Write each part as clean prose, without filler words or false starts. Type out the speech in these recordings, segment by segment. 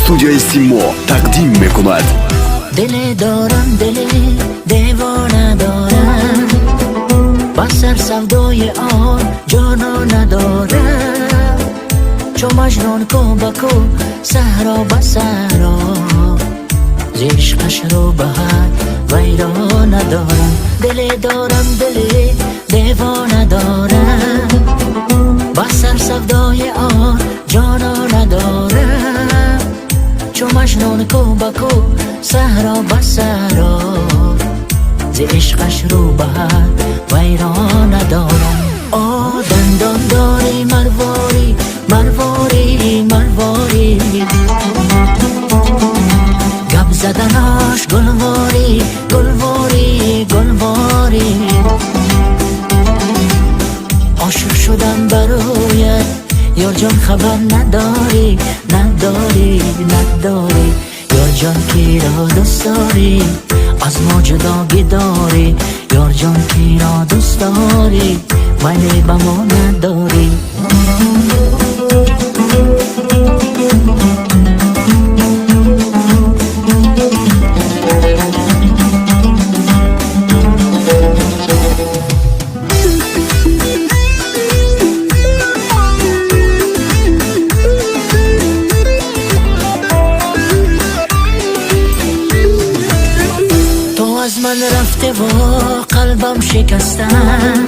студияи Симо тақдим мекунад. Dile doram dile devona doram Basar savdoye on jono nadoram Cho majnun ko bako sahro basaro Zishqash ro bahar vayro nadoram Dile doram dile devona doram Basar savdoye on jono nadoram Cho majnun ko bako sahro basaro ز عشقش رو بهر ویران ندارم آه دندان داری مرواری مرواری مرواری گب زدناش گلواری گلواری گلواری عاشق شدم برایت یار جان خبر نداری نداری نداری یار جان کی را دوست داری از ما جداگی داری یار جان کی را دوست داری ولی با ما نداری از من رفته و قلبم شکستم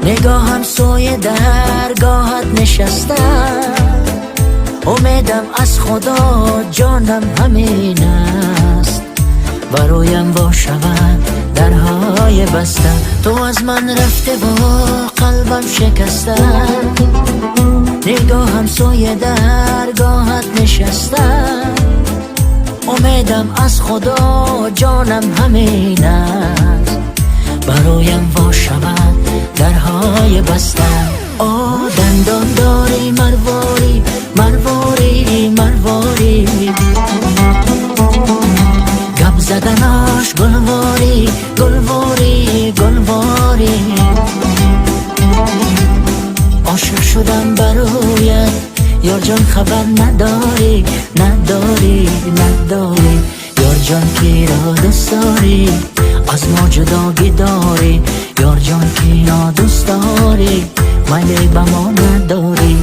نگاهم سوی درگاهت نشستم امیدم از خدا جانم همین است برایم وا شود درهای بستم تو از من رفته و قلبم شکستم نگاهم سوی درگاهت نشستم امیدم از خدا جانم همین است برایم وا شود درهای بستم آه دندان داری مرواری مرواری مرواری گب زدناش گلواری گلواری گلواری عاشق شدم برایت یار جان خبر نداری نداری نداری یار جان کی را دوست داری از ما جداگی داری یار جان کی را دوست داری ولی با ما نداری